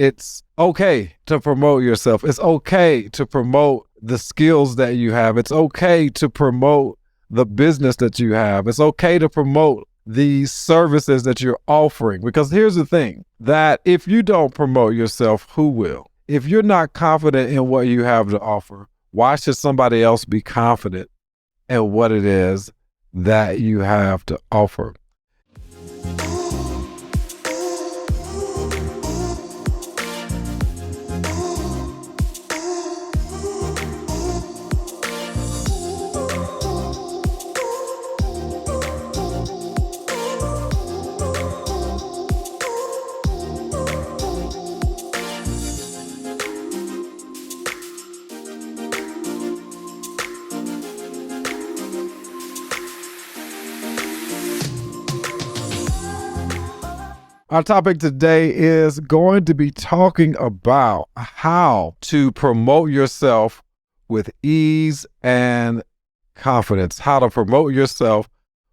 it's okay to promote yourself. It's okay to promote the skills that you have. It's okay to promote the business that you have. It's okay to promote the services that you're offering. Because here's the thing, that if you don't promote yourself, who will? If you're not confident in what you have to offer, why should somebody else be confident in what it is that you have to offer? Our topic today is going to be talking about how to promote yourself with ease and confidence. How to promote yourself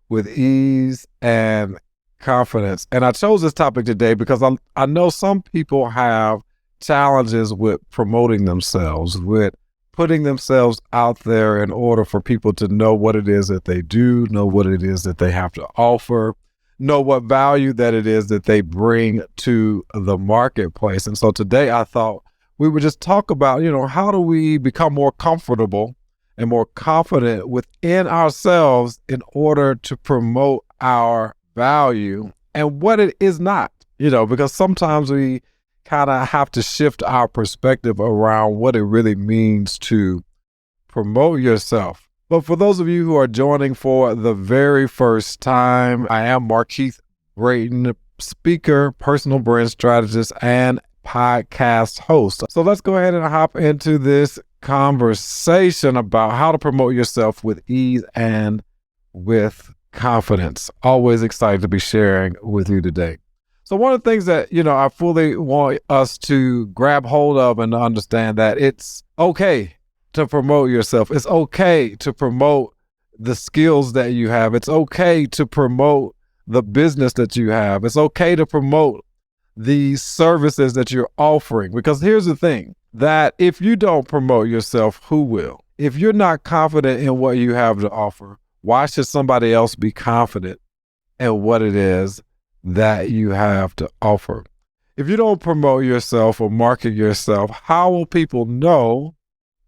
with ease and confidence. And I chose this topic today because I know some people have challenges with promoting themselves, with putting themselves out there in order for people to know what it is that they do, know what it is that they have to offer, know what value that it is that they bring to the marketplace. And so today I thought we would just talk about, how do we become more comfortable and more confident within ourselves in order to promote our value and what it is not, because sometimes we kind of have to shift our perspective around what it really means to promote yourself. But for those of you who are joining for the very first time, I am Markeith Brayton, speaker, personal brand strategist, and podcast host. So let's go ahead and hop into this conversation about how to promote yourself with ease and with confidence. Always excited to be sharing with you today. So one of the things that, I fully want us to grab hold of and understand that it's okay to promote yourself. It's okay to promote the skills that you have. It's okay to promote the business that you have. It's okay to promote the services that you're offering. Because here's the thing, that if you don't promote yourself, who will? If you're not confident in what you have to offer, why should somebody else be confident in what it is that you have to offer? If you don't promote yourself or market yourself, how will people know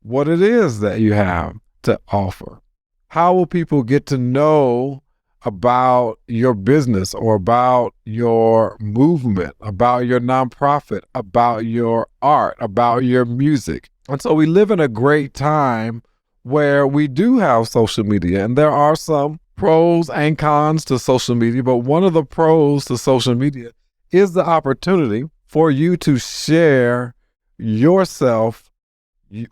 what it is that you have to offer? How will people get to know about your business or about your movement, about your nonprofit, about your art, about your music? And so we live in a great time where we do have social media, and there are some pros and cons to social media, but one of the pros to social media is the opportunity for you to share yourself,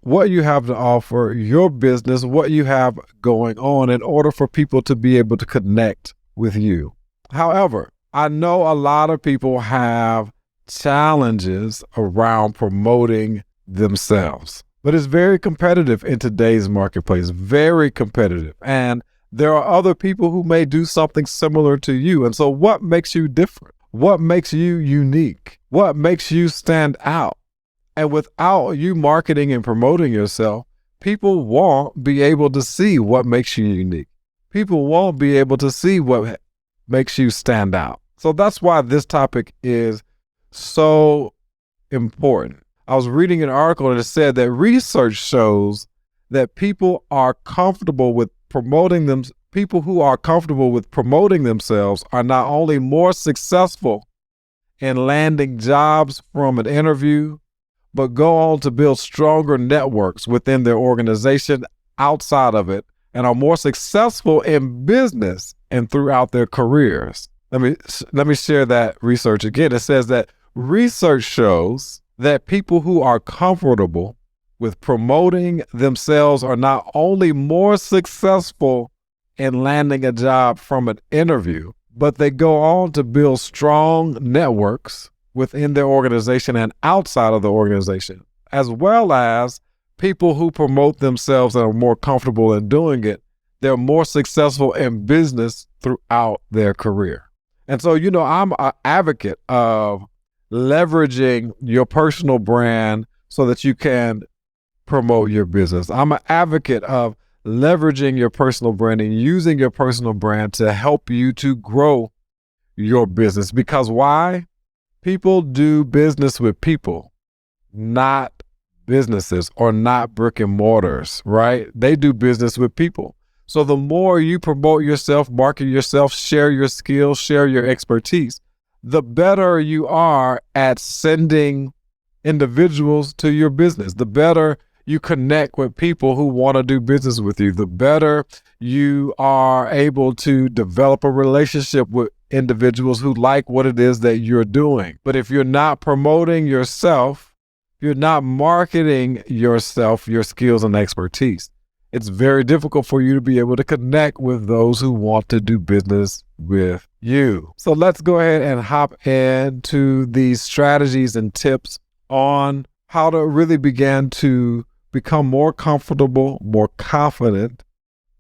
what you have to offer, your business, what you have going on in order for people to be able to connect with you. However, I know a lot of people have challenges around promoting themselves, but it's very competitive in today's marketplace, very competitive. And there are other people who may do something similar to you. And so what makes you different? What makes you unique? What makes you stand out? And without you marketing and promoting yourself, people won't be able to see what makes you unique. People won't be able to see what makes you stand out. So that's why this topic is so important. I was reading an article and it said that research shows that people who are comfortable with promoting themselves are not only more successful in landing jobs from an interview, but go on to build stronger networks within their organization outside of it, and are more successful in business and throughout their careers. Let me share that research again. It says that research shows that people who are comfortable with promoting themselves are not only more successful in landing a job from an interview, but they go on to build strong networks within their organization and outside of the organization, as well as people who promote themselves and are more comfortable in doing it. They're more successful in business throughout their career. And so, I'm an advocate of leveraging your personal brand so that you can promote your business. I'm an advocate of leveraging your personal brand and using your personal brand to help you to grow your business. Because why? People do business with people, not businesses or not brick and mortars, right? They do business with people. So the more you promote yourself, market yourself, share your skills, share your expertise, the better you are at sending individuals to your business. The better you connect with people who want to do business with you, the better you are able to develop a relationship with individuals who like what it is that you're doing. But if you're not promoting yourself, you're not marketing yourself, your skills and expertise, it's very difficult for you to be able to connect with those who want to do business with you. So let's go ahead and hop into these strategies and tips on how to really begin to become more comfortable, more confident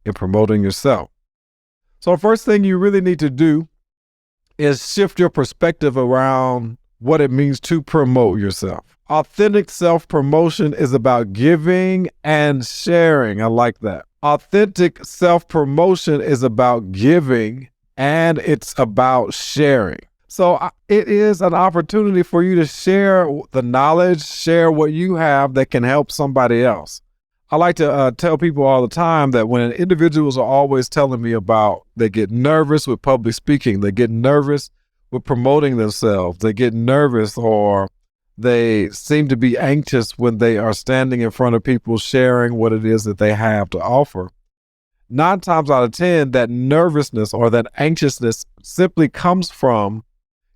in promoting yourself. So the first thing you really need to do is shift your perspective around what it means to promote yourself. Authentic self-promotion is about giving and sharing. I like that. Authentic self-promotion is about giving and it's about sharing. So it is an opportunity for you to share the knowledge, share what you have that can help somebody else. I like to tell people all the time that when individuals are always telling me about they get nervous with public speaking, they get nervous with promoting themselves, they get nervous or they seem to be anxious when they are standing in front of people sharing what it is that they have to offer. 9 times out of 10, that nervousness or that anxiousness simply comes from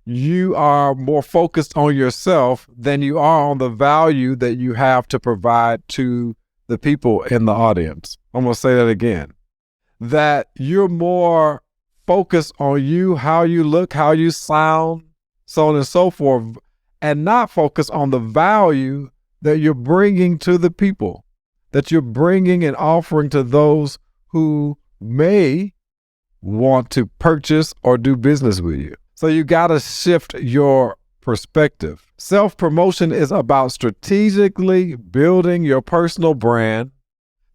you are more focused on yourself than you are on the value that you have to provide to the people in the audience. I'm going to say that again, that you're more focused on you, how you look, how you sound, so on and so forth, and not focus on the value that you're bringing to the people, that you're bringing and offering to those who may want to purchase or do business with you. So you got to shift your perspective. Self-promotion is about strategically building your personal brand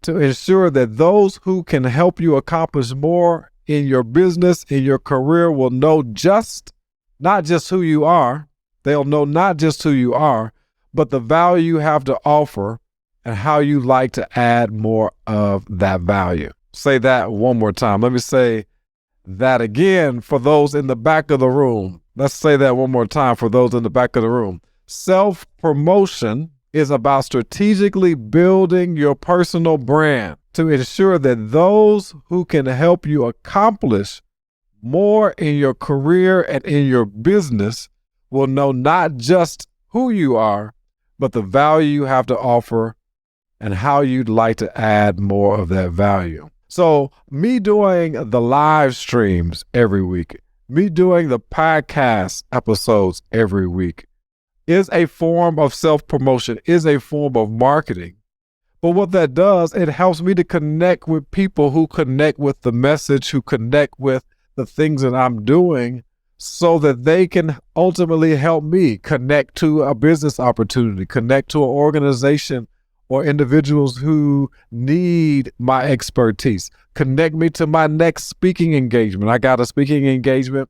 to ensure that those who can help you accomplish more in your business, in your career, will know not just who you are. They'll know not just who you are, but the value you have to offer and how you like to add more of that value. Say that one more time. Let me say that again for those in the back of the room. Let's say that one more time for those in the back of the room. Self-promotion is about strategically building your personal brand to ensure that those who can help you accomplish more in your career and in your business will know not just who you are, but the value you have to offer and how you'd like to add more of that value. So me doing the live streams every week, me doing the podcast episodes every week is a form of self-promotion, is a form of marketing. But what that does, it helps me to connect with people who connect with the message, who connect with the things that I'm doing so that they can ultimately help me connect to a business opportunity, connect to an organization or individuals who need my expertise, connect me to my next speaking engagement. I got a speaking engagement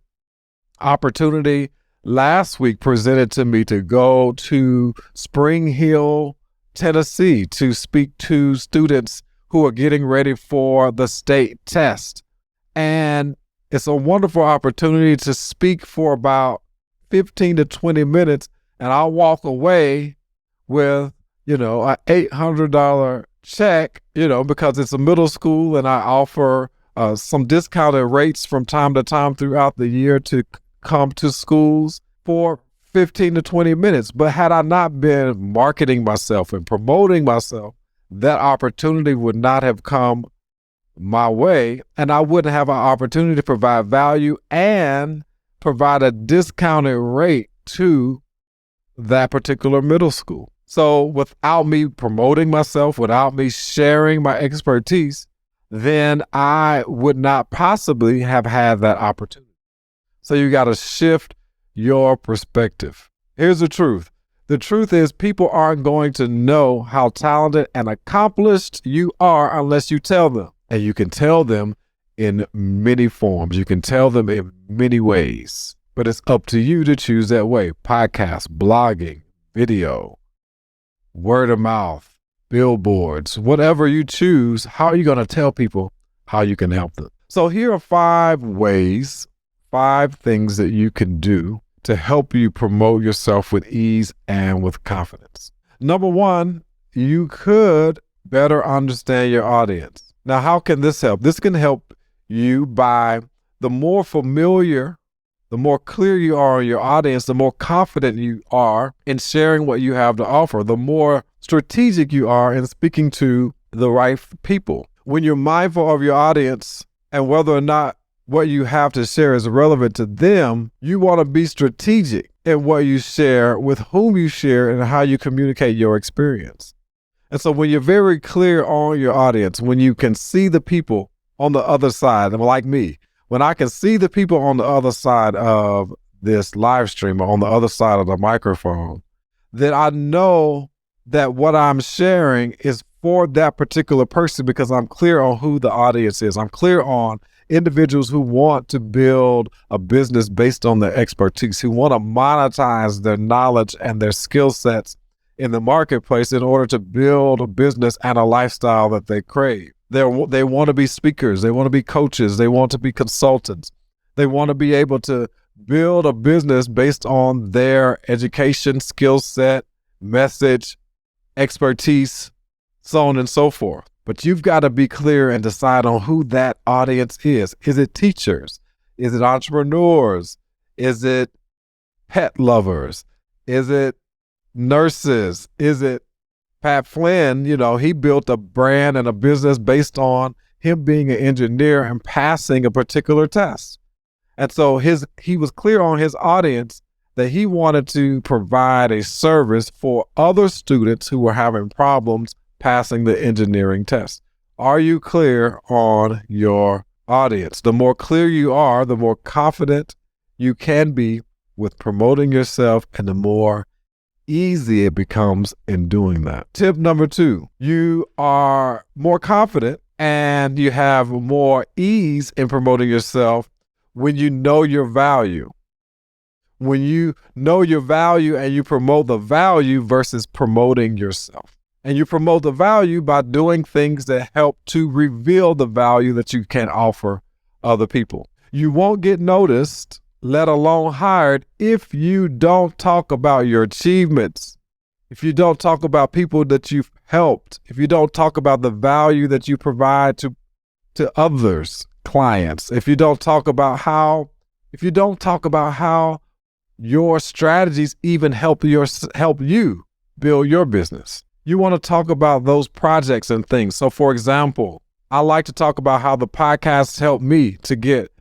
opportunity last week presented to me to go to Spring Hill, Tennessee to speak to students who are getting ready for the state test. And it's a wonderful opportunity to speak for about 15 to 20 minutes, and I'll walk away with an $800 check, because it's a middle school and I offer some discounted rates from time to time throughout the year to come to schools for 15 to 20 minutes. But had I not been marketing myself and promoting myself, that opportunity would not have come my way, and I wouldn't have an opportunity to provide value and provide a discounted rate to that particular middle school. So without me promoting myself, without me sharing my expertise, then I would not possibly have had that opportunity. So you got to shift your perspective. Here's the truth. The truth is people aren't going to know how talented and accomplished you are unless you tell them. And you can tell them in many forms. You can tell them in many ways. But it's up to you to choose that way. Podcast, blogging, video, word of mouth, billboards, whatever you choose, how are you going to tell people how you can help them? So here are 5 ways, 5 things that you can do to help you promote yourself with ease and with confidence. Number 1, you could better understand your audience. Now, how can this help? This can help you by the more familiar, the more clear you are in your audience, the more confident you are in sharing what you have to offer, the more strategic you are in speaking to the right people. When you're mindful of your audience and whether or not what you have to share is relevant to them, you want to be strategic in what you share, with whom you share, and how you communicate your experience. And so when you're very clear on your audience, when you can see the people on the other side, and like me, when I can see the people on the other side of this live stream or on the other side of the microphone, then I know that what I'm sharing is for that particular person because I'm clear on who the audience is. I'm clear on individuals who want to build a business based on their expertise, who want to monetize their knowledge and their skill sets in the marketplace in order to build a business and a lifestyle that they crave. They want to be speakers. They want to be coaches. They want to be consultants. They want to be able to build a business based on their education, skill set, message, expertise, so on and so forth. But you've got to be clear and decide on who that audience is. Is it teachers? Is it entrepreneurs? Is it pet lovers? Is it nurses? Is it Pat Flynn? He built a brand and a business based on him being an engineer and passing a particular test. And so he was clear on his audience that he wanted to provide a service for other students who were having problems passing the engineering test. Are you clear on your audience? The more clear you are, the more confident you can be with promoting yourself, and the more easy it becomes in doing that. Tip number 2, you are more confident and you have more ease in promoting yourself when you know your value. When you know your value and you promote the value versus promoting yourself. And you promote the value by doing things that help to reveal the value that you can offer other people. You won't get noticed, let alone hired, if you don't talk about your achievements, if you don't talk about people that you've helped, if you don't talk about the value that you provide to others, clients, if you don't talk about how your strategies even help you build your business. You want to talk about those projects and things. So for example, I like to talk about how the podcast helped me to get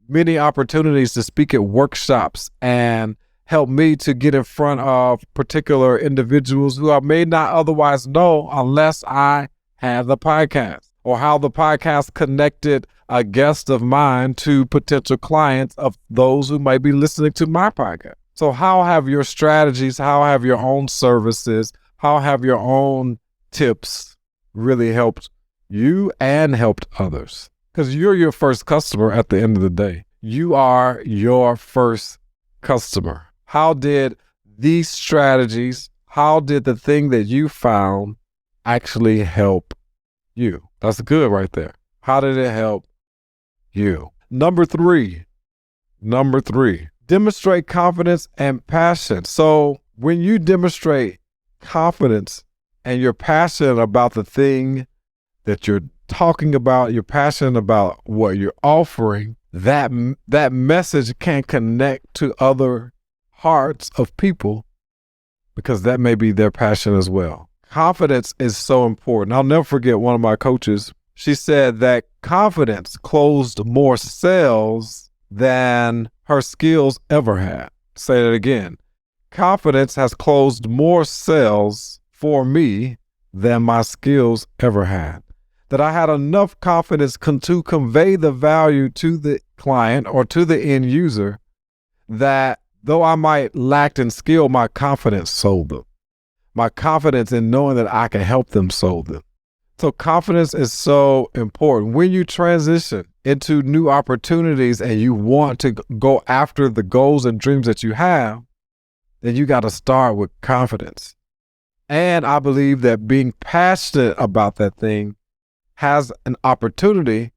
many opportunities to speak at workshops and help me to get in front of particular individuals who I may not otherwise know unless I had the podcast, or how the podcast connected a guest of mine to potential clients of those who might be listening to my podcast. So how have your strategies, how have your own services, how have your own tips really helped you and helped others? Because you're your first customer at the end of the day. You are your first customer. How did these strategies, how did the thing that you found actually help you? That's good right there. How did it help you? Number three, demonstrate confidence and passion. So when you demonstrate confidence and you're passionate about the thing that you're talking about, you're passionate about what you're offering, that message can connect to other hearts of people because that may be their passion as well. Confidence is so important. I'll never forget one of my coaches. She said that confidence closed more sales than her skills ever had. Say that again. Confidence has closed more sales for me than my skills ever had. That I had enough confidence to convey the value to the client or to the end user that Though I might lack in skill, my confidence sold them. My confidence in knowing that I can help them sold them. So confidence is so important. When you transition into new opportunities and you want to go after the goals and dreams that you have, then you got to start with confidence. And I believe that being passionate about that thing has an opportunity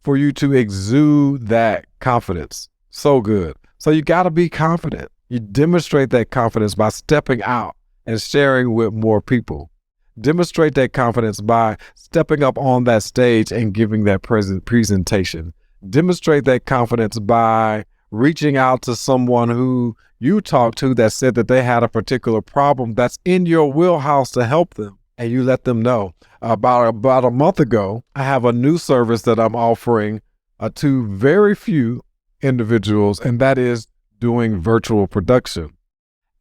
for you to exude that confidence. So good. So you got to be confident. You demonstrate that confidence by stepping out and sharing with more people. Demonstrate that confidence by stepping up on that stage and giving that presentation. Demonstrate that confidence by reaching out to someone who you talked to that said that they had a particular problem that's in your wheelhouse to help them, and you let them know. About a month ago, I have a new service that I'm offering to very few individuals, and that is doing virtual production.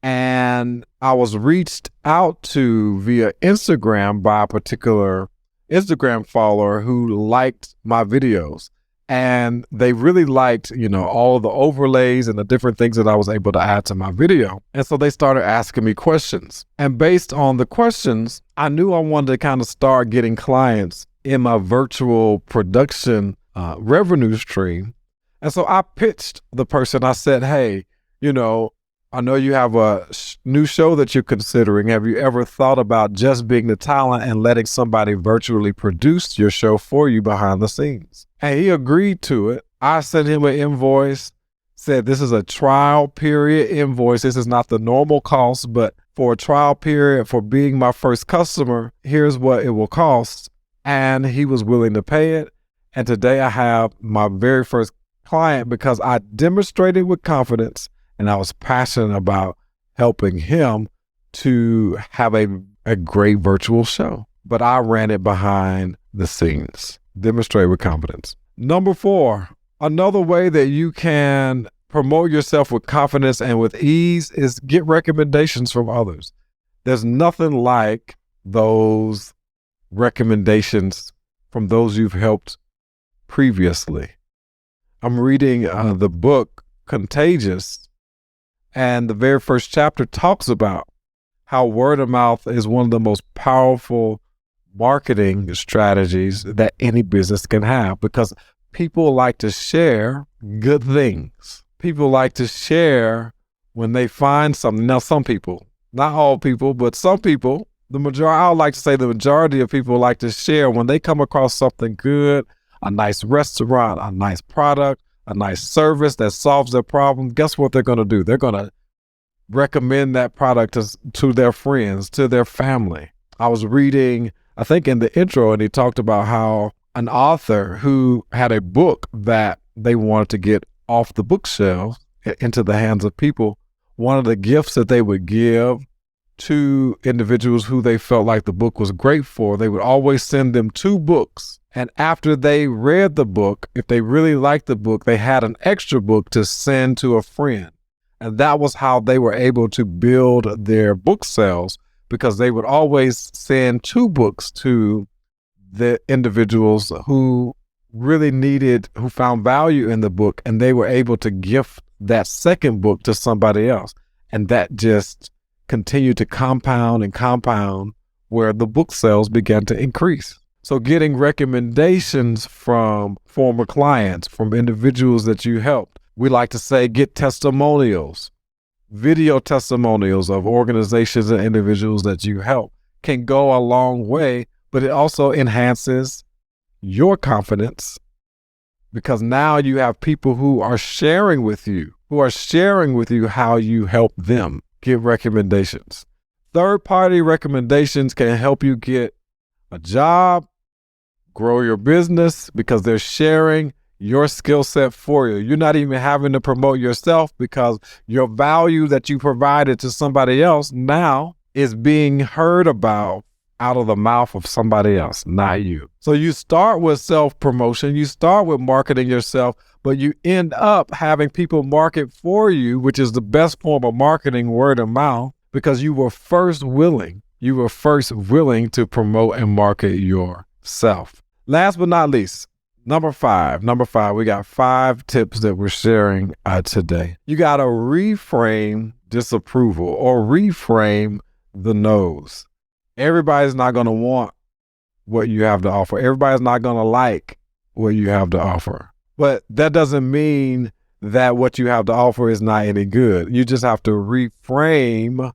And I was reached out to via Instagram by a particular Instagram follower who liked my videos. And they really liked, all of the overlays and the different things that I was able to add to my video. And so they started asking me questions. And based on the questions, I knew I wanted to kind of start getting clients in my virtual production revenue stream. And so I pitched the person. I said, hey, I know you have a new show that you're considering. Have you ever thought about just being the talent and letting somebody virtually produce your show for you behind the scenes? And he agreed to it. I sent him an invoice, said this is a trial period invoice. This is not the normal cost, but for a trial period for being my first customer, here's what it will cost. And he was willing to pay it. And today I have my very first client because I demonstrated with confidence and I was passionate about helping him to have a great virtual show. But I ran it behind the scenes. Demonstrate with confidence. Number 4, another way that you can promote yourself with confidence and with ease is get recommendations from others. There's nothing like those recommendations from those you've helped previously. I'm reading the book Contagious, and the very first chapter talks about how word of mouth is one of the most powerful marketing strategies that any business can have, because people like to share good things. People like to share when they find something. Now, some people, not all people, but some people, I would like to say the majority of people like to share when they come across something good, a nice restaurant, a nice product, a nice service that solves their problem. Guess what they're going to do? They're going to recommend that product to their friends, to their family. I was reading, I think in the intro, and he talked about how an author who had a book that they wanted to get off the bookshelf into the hands of people, one of the gifts that they would give to individuals who they felt like the book was great for, they would always send them 2 books. And after they read the book, if they really liked the book, they had an extra book to send to a friend. And that was how they were able to build their book sales, because they would always send 2 books to the individuals who really who found value in the book, and they were able to gift that second book to somebody else. And that just continued to compound and compound, where the book sales began to increase. So getting recommendations from former clients, from individuals that you helped. We like to say get testimonials, video testimonials of organizations and individuals that you help can go a long way, but it also enhances your confidence, because now you have people who are sharing with you how you help them. Get recommendations. Third-party recommendations can help you get a job, grow your business, because they're sharing your skill set for you. You're not even having to promote yourself, because your value that you provided to somebody else now is being heard about out of the mouth of somebody else, not you. So you start with self-promotion, you start with marketing yourself, but you end up having people market for you, which is the best form of marketing, word of mouth, because you were first willing to promote and market yourself. Last but not least, Number five, we got 5 tips that we're sharing today. You got to reframe disapproval or reframe the no's. Everybody's not going to want what you have to offer. Everybody's not going to like what you have to offer. But that doesn't mean that what you have to offer is not any good. You just have to reframe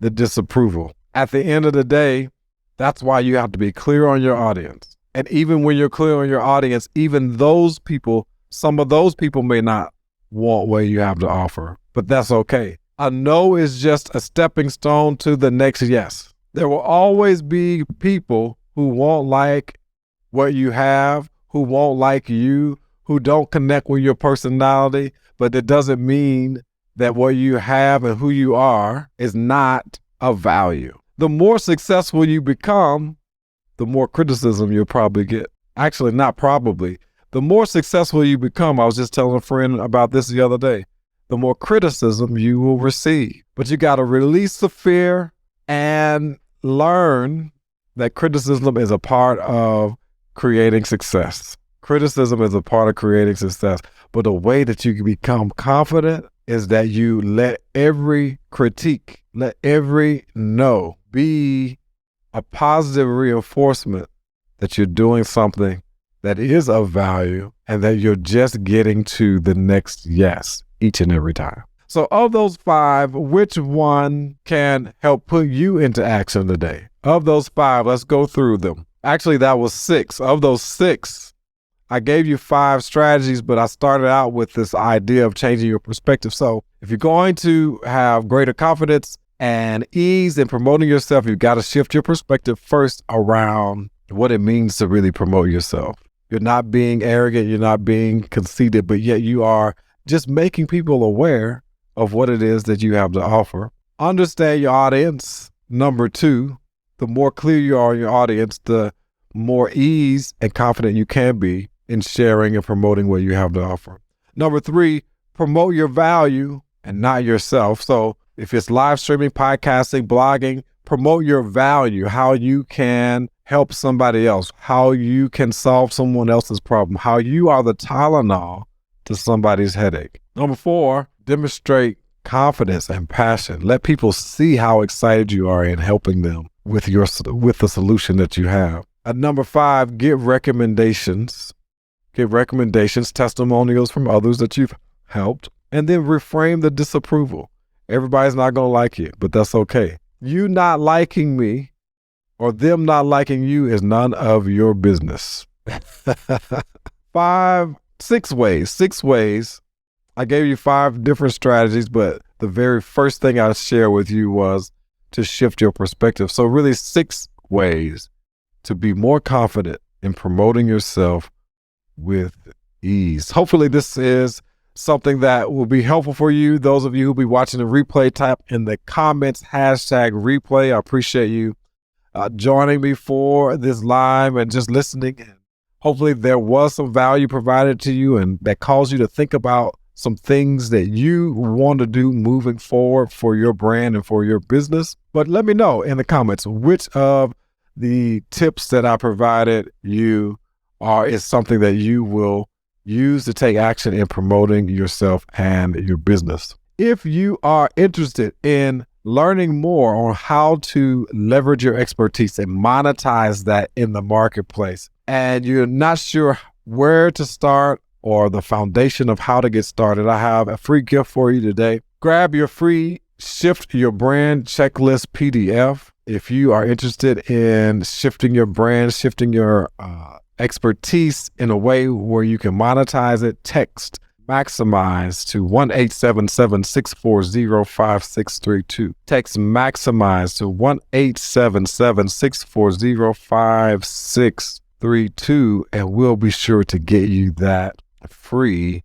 the disapproval. At the end of the day, that's why you have to be clear on your audience. And even when you're clear on your audience, even those people, some of those people may not want what you have to offer, but that's okay. A no is just a stepping stone to the next yes. There will always be people who won't like what you have, who won't like you, who don't connect with your personality, but it doesn't mean that what you have and who you are is not of value. The more successful you become, the more criticism you'll probably get. Actually, not probably. The more successful you become, I was just telling a friend about this the other day, the more criticism you will receive. But you got to release the fear and learn that criticism is a part of creating success. Criticism is a part of creating success. But the way that you can become confident is that you let every critique, let every no be a positive reinforcement that you're doing something that is of value and that you're just getting to the next yes each and every time. So of those 5, which one can help put you into action today? Of those 5, let's go through them. Actually, that was 6. Of those 6, I gave you 5 strategies, but I started out with this idea of changing your perspective. So if you're going to have greater confidence and ease in promoting yourself, you've got to shift your perspective first around what it means to really promote yourself. You're not being arrogant, you're not being conceited, but yet you are just making people aware of what it is that you have to offer. Understand your audience. Number 2, the more clear you are in your audience, the more ease and confident you can be in sharing and promoting what you have to offer. Number 3, promote your value and not yourself. So if it's live streaming, podcasting, blogging, promote your value, how you can help somebody else, how you can solve someone else's problem, how you are the Tylenol to somebody's headache. Number 4, demonstrate confidence and passion. Let people see how excited you are in helping them with the solution that you have. At number 5, give recommendations. Give recommendations, testimonials from others that you've helped, and then reframe the disapproval. Everybody's not going to like you, but that's okay. You not liking me or them not liking you is none of your business. 6 ways. I gave you 5 different strategies, but the very first thing I shared with you was to shift your perspective. So really 6 ways to be more confident in promoting yourself with ease. Hopefully this is something that will be helpful for you. Those of you who'll be watching the replay, type in the comments #replay. I appreciate you joining me for this live and just listening. And hopefully there was some value provided to you and that caused you to think about some things that you want to do moving forward for your brand and for your business. But let me know in the comments which of the tips that I provided you is something that you will use to take action in promoting yourself and your business. If you are interested in learning more on how to leverage your expertise and monetize that in the marketplace, and you're not sure where to start or the foundation of how to get started, I have a free gift for you today. Grab your free Shift Your Brand Checklist PDF. If you are interested in shifting your brand, shifting your expertise in a way where you can monetize it, text maximize to 1-877-640-5632. Text maximize to 1-877-640-5632, and we'll be sure to get you that free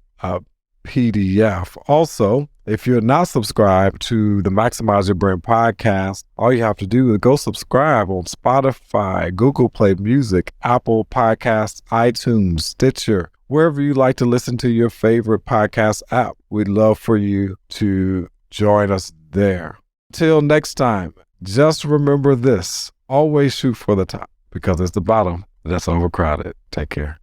PDF. Also, if you're not subscribed to the Maximize Your Brand podcast, all you have to do is go subscribe on Spotify, Google Play Music, Apple Podcasts, iTunes, Stitcher, wherever you like to listen to your favorite podcast app. We'd love for you to join us there. Till next time, just remember this: always shoot for the top, because it's the bottom that's overcrowded. Take care.